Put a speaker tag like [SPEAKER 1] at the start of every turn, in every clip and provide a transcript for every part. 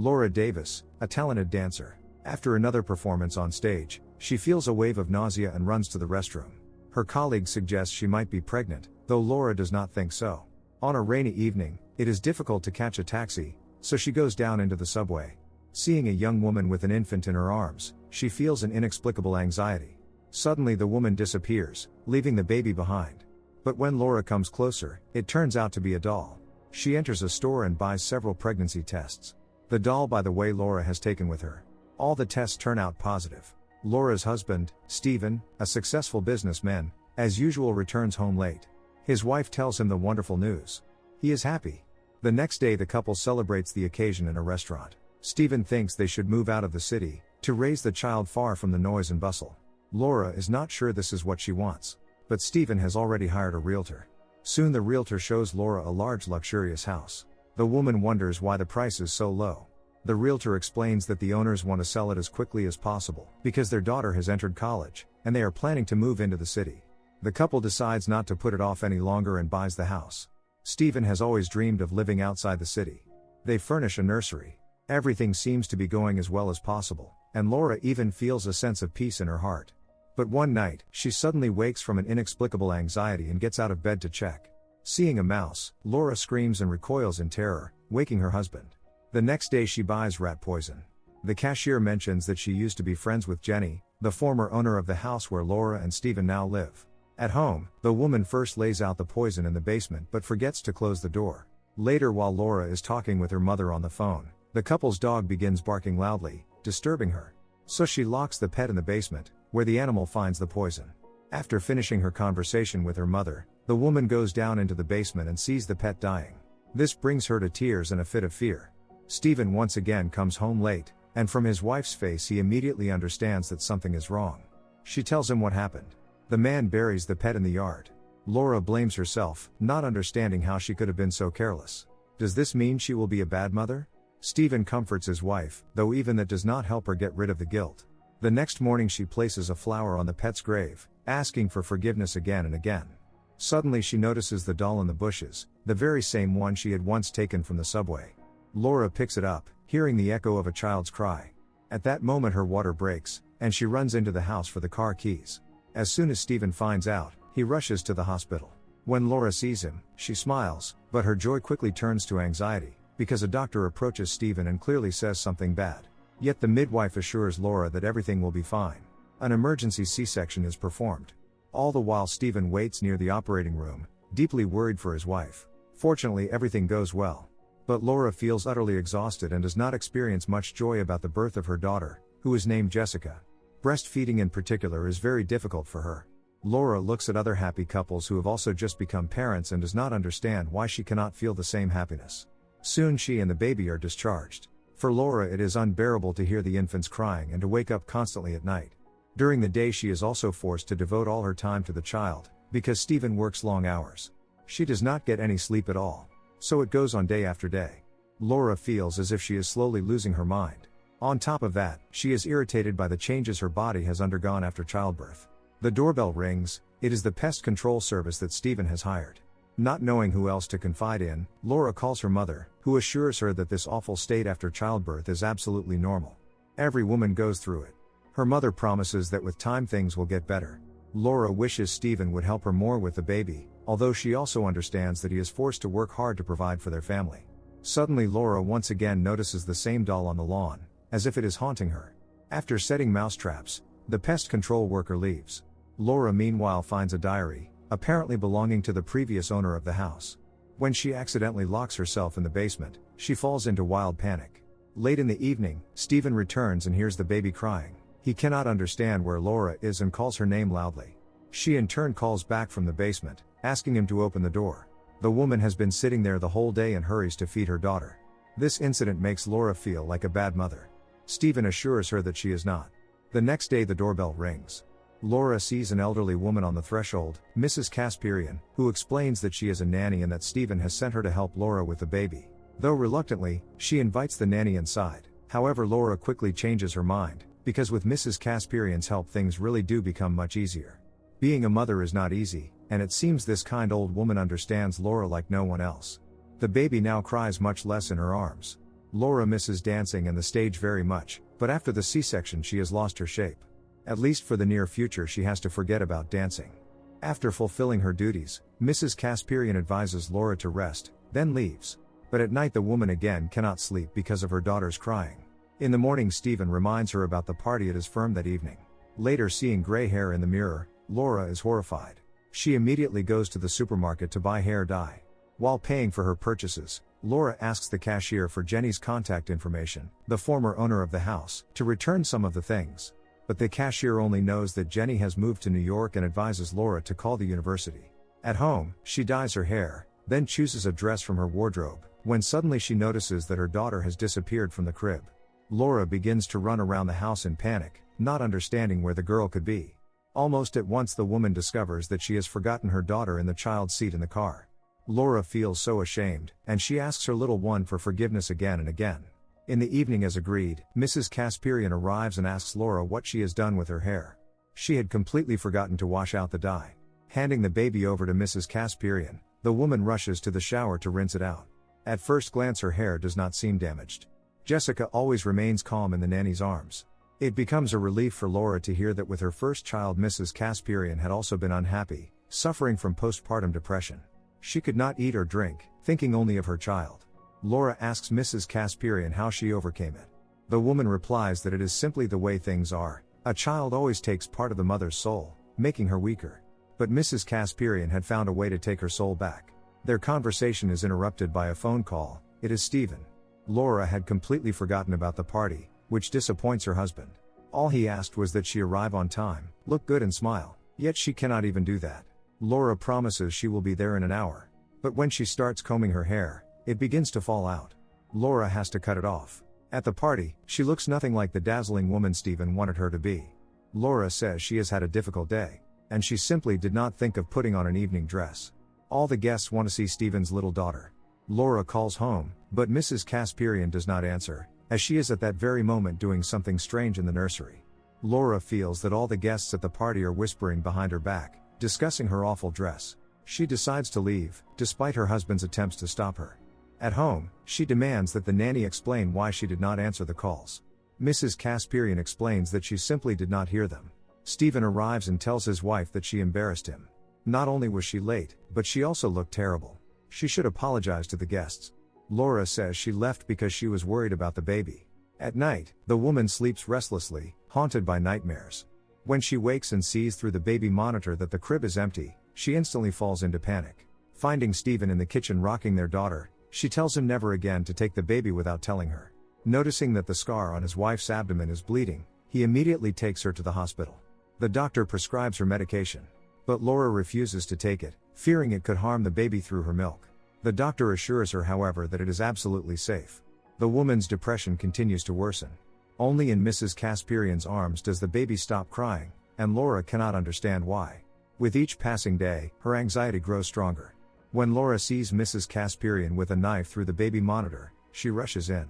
[SPEAKER 1] Laura Davis, a talented dancer. After another performance on stage, she feels a wave of nausea and runs to the restroom. Her colleague suggests she might be pregnant, though Laura does not think so. On a rainy evening, it is difficult to catch a taxi, so she goes down into the subway. Seeing a young woman with an infant in her arms, she feels an inexplicable anxiety. Suddenly the woman disappears, leaving the baby behind. But when Laura comes closer, it turns out to be a doll. She enters a store and buys several pregnancy tests. The doll, by the way, Laura has taken with her. All the tests turn out positive. Laura's husband, Stephen, a successful businessman, as usual returns home late. His wife tells him the wonderful news. He is happy. The next day the couple celebrates the occasion in a restaurant. Stephen thinks they should move out of the city, to raise the child far from the noise and bustle. Laura is not sure this is what she wants. But Stephen has already hired a realtor. Soon the realtor shows Laura a large luxurious house. The woman wonders why the price is so low. The realtor explains that the owners want to sell it as quickly as possible, because their daughter has entered college, and they are planning to move into the city. The couple decides not to put it off any longer and buys the house. Stephen has always dreamed of living outside the city. They furnish a nursery. Everything seems to be going as well as possible, and Laura even feels a sense of peace in her heart. But one night, she suddenly wakes from an inexplicable anxiety and gets out of bed to check. Seeing a mouse, Laura screams and recoils in terror, waking her husband. The next day she buys rat poison. The cashier mentions that she used to be friends with Jenny, the former owner of the house where Laura and Stephen now live. At home, the woman first lays out the poison in the basement but forgets to close the door. Later, while Laura is talking with her mother on the phone, the couple's dog begins barking loudly, disturbing her. So she locks the pet in the basement, where the animal finds the poison. After finishing her conversation with her mother, the woman goes down into the basement and sees the pet dying. This brings her to tears and a fit of fear. Stephen once again comes home late, and from his wife's face he immediately understands that something is wrong. She tells him what happened. The man buries the pet in the yard. Laura blames herself, not understanding how she could have been so careless. Does this mean she will be a bad mother? Stephen comforts his wife, though even that does not help her get rid of the guilt. The next morning she places a flower on the pet's grave, asking for forgiveness again and again. Suddenly she notices the doll in the bushes, the very same one she had once taken from the subway. Laura picks it up, hearing the echo of a child's cry. At that moment her water breaks, and she runs into the house for the car keys. As soon as Stephen finds out, he rushes to the hospital. When Laura sees him, she smiles, but her joy quickly turns to anxiety, because a doctor approaches Stephen and clearly says something bad. Yet the midwife assures Laura that everything will be fine. An emergency C-section is performed. All the while Stephen waits near the operating room, deeply worried for his wife. Fortunately everything goes well. But Laura feels utterly exhausted and does not experience much joy about the birth of her daughter, who is named Jessica. Breastfeeding in particular is very difficult for her. Laura looks at other happy couples who have also just become parents and does not understand why she cannot feel the same happiness. Soon she and the baby are discharged. For Laura it is unbearable to hear the infants crying and to wake up constantly at night. During the day she is also forced to devote all her time to the child, because Stephen works long hours. She does not get any sleep at all. So it goes on day after day. Laura feels as if she is slowly losing her mind. On top of that, she is irritated by the changes her body has undergone after childbirth. The doorbell rings. It is the pest control service that Stephen has hired. Not knowing who else to confide in, Laura calls her mother, who assures her that this awful state after childbirth is absolutely normal. Every woman goes through it. Her mother promises that with time things will get better. Laura wishes Stephen would help her more with the baby, although she also understands that he is forced to work hard to provide for their family. Suddenly Laura once again notices the same doll on the lawn, as if it is haunting her. After setting mousetraps, the pest control worker leaves. Laura meanwhile finds a diary, apparently belonging to the previous owner of the house. When she accidentally locks herself in the basement, she falls into wild panic. Late in the evening, Stephen returns and hears the baby crying. He cannot understand where Laura is and calls her name loudly. She in turn calls back from the basement, asking him to open the door. The woman has been sitting there the whole day and hurries to feed her daughter. This incident makes Laura feel like a bad mother. Stephen assures her that she is not. The next day the doorbell rings. Laura sees an elderly woman on the threshold, Mrs. Kasperian, who explains that she is a nanny and that Stephen has sent her to help Laura with the baby. Though reluctantly, she invites the nanny inside. However, Laura quickly changes her mind, because with Mrs. Kasperian's help things really do become much easier. Being a mother is not easy, and it seems this kind old woman understands Laura like no one else. The baby now cries much less in her arms. Laura misses dancing and the stage very much, but after the C-section she has lost her shape. At least for the near future she has to forget about dancing. After fulfilling her duties, Mrs. Kasperian advises Laura to rest, then leaves. But at night the woman again cannot sleep because of her daughter's crying. In the morning Stephen reminds her about the party at his firm that evening. Later, seeing gray hair in the mirror, Laura is horrified. She immediately goes to the supermarket to buy hair dye. While paying for her purchases, Laura asks the cashier for Jenny's contact information, the former owner of the house, to return some of the things. But the cashier only knows that Jenny has moved to New York and advises Laura to call the university. At home, she dyes her hair, then chooses a dress from her wardrobe, when suddenly she notices that her daughter has disappeared from the crib. Laura begins to run around the house in panic, not understanding where the girl could be. Almost at once the woman discovers that she has forgotten her daughter in the child's seat in the car. Laura feels so ashamed, and she asks her little one for forgiveness again and again. In the evening, as agreed, Mrs. Kasperian arrives and asks Laura what she has done with her hair. She had completely forgotten to wash out the dye. Handing the baby over to Mrs. Kasperian, the woman rushes to the shower to rinse it out. At first glance her hair does not seem damaged. Jessica always remains calm in the nanny's arms. It becomes a relief for Laura to hear that with her first child Mrs. Kasperian had also been unhappy, suffering from postpartum depression. She could not eat or drink, thinking only of her child. Laura asks Mrs. Kasperian how she overcame it. The woman replies that it is simply the way things are. A child always takes part of the mother's soul, making her weaker. But Mrs. Kasperian had found a way to take her soul back. Their conversation is interrupted by a phone call. It is Stephen. Laura had completely forgotten about the party, which disappoints her husband. All he asked was that she arrive on time, look good and smile, yet she cannot even do that. Laura promises she will be there in an hour. But when she starts combing her hair, it begins to fall out. Laura has to cut it off. At the party, she looks nothing like the dazzling woman Stephen wanted her to be. Laura says she has had a difficult day, and she simply did not think of putting on an evening dress. All the guests want to see Stephen's little daughter. Laura calls home, but Mrs. Kasperian does not answer, as she is at that very moment doing something strange in the nursery. Laura feels that all the guests at the party are whispering behind her back, discussing her awful dress. She decides to leave, despite her husband's attempts to stop her. At home, she demands that the nanny explain why she did not answer the calls. Mrs. Kasperian explains that she simply did not hear them. Stephen arrives and tells his wife that she embarrassed him. Not only was she late, but she also looked terrible. She should apologize to the guests. Laura says she left because she was worried about the baby. At night, the woman sleeps restlessly, haunted by nightmares. When she wakes and sees through the baby monitor that the crib is empty, she instantly falls into panic. Finding Stephen in the kitchen rocking their daughter, she tells him never again to take the baby without telling her. Noticing that the scar on his wife's abdomen is bleeding, he immediately takes her to the hospital. The doctor prescribes her medication. But Laura refuses to take it, fearing it could harm the baby through her milk. The doctor assures her, however, that it is absolutely safe. The woman's depression continues to worsen. Only in Mrs. Kasperian's arms does the baby stop crying, and Laura cannot understand why. With each passing day, her anxiety grows stronger. When Laura sees Mrs. Kasperian with a knife through the baby monitor, she rushes in.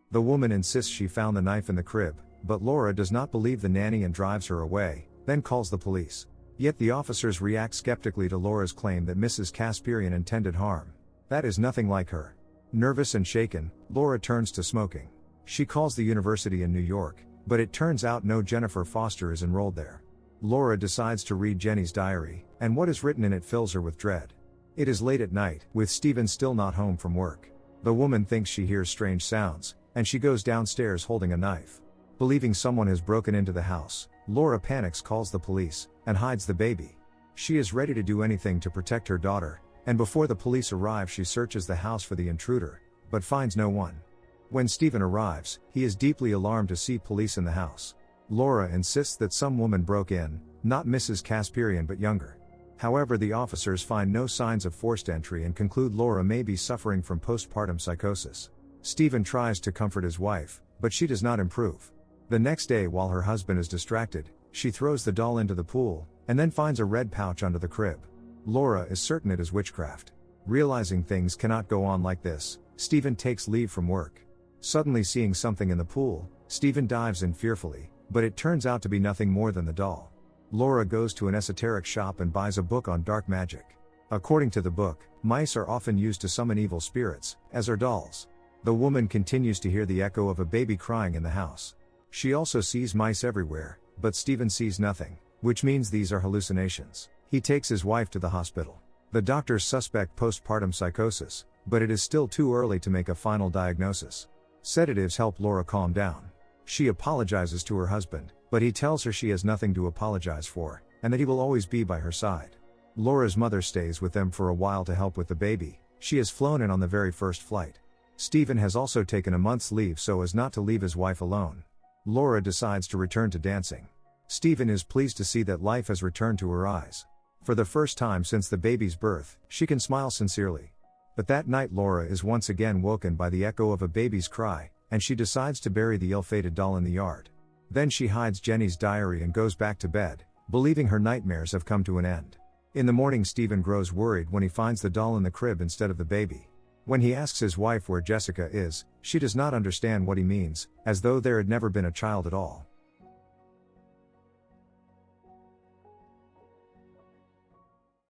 [SPEAKER 1] The woman insists she found the knife in the crib, but Laura does not believe the nanny and drives her away, then calls the police. Yet the officers react skeptically to Laura's claim that Mrs. Kasperian intended harm. That is nothing like her. Nervous and shaken, Laura turns to smoking. She calls the university in New York, but it turns out no Jennifer Foster is enrolled there. Laura decides to read Jenny's diary, and what is written in it fills her with dread. It is late at night, with Stephen still not home from work. The woman thinks she hears strange sounds, and she goes downstairs holding a knife. Believing someone has broken into the house, Laura panics, calls the police, and hides the baby. She is ready to do anything to protect her daughter, and before the police arrive she searches the house for the intruder, but finds no one. When Stephen arrives, he is deeply alarmed to see police in the house. Laura insists that some woman broke in, not Mrs. Kasperian but younger. However, the officers find no signs of forced entry and conclude Laura may be suffering from postpartum psychosis. Stephen tries to comfort his wife, but she does not improve. The next day, while her husband is distracted, she throws the doll into the pool, and then finds a red pouch under the crib. Laura is certain it is witchcraft. Realizing things cannot go on like this, Stephen takes leave from work. Suddenly seeing something in the pool, Stephen dives in fearfully, but it turns out to be nothing more than the doll. Laura goes to an esoteric shop and buys a book on dark magic. According to the book, mice are often used to summon evil spirits, as are dolls. The woman continues to hear the echo of a baby crying in the house. She also sees mice everywhere, but Stephen sees nothing, which means these are hallucinations. He takes his wife to the hospital. The doctors suspect postpartum psychosis, but it is still too early to make a final diagnosis. Sedatives help Laura calm down. She apologizes to her husband, but he tells her she has nothing to apologize for, and that he will always be by her side. Laura's mother stays with them for a while to help with the baby. She is flown in on the very first flight. Stephen has also taken a month's leave so as not to leave his wife alone. Laura decides to return to dancing. Stephen is pleased to see that life has returned to her eyes. For the first time since the baby's birth, she can smile sincerely. But that night Laura is once again woken by the echo of a baby's cry, and she decides to bury the ill-fated doll in the yard. Then she hides Jenny's diary and goes back to bed, believing her nightmares have come to an end. In the morning Stephen grows worried when he finds the doll in the crib instead of the baby. When he asks his wife where Jessica is, she does not understand what he means, as though there had never been a child at all.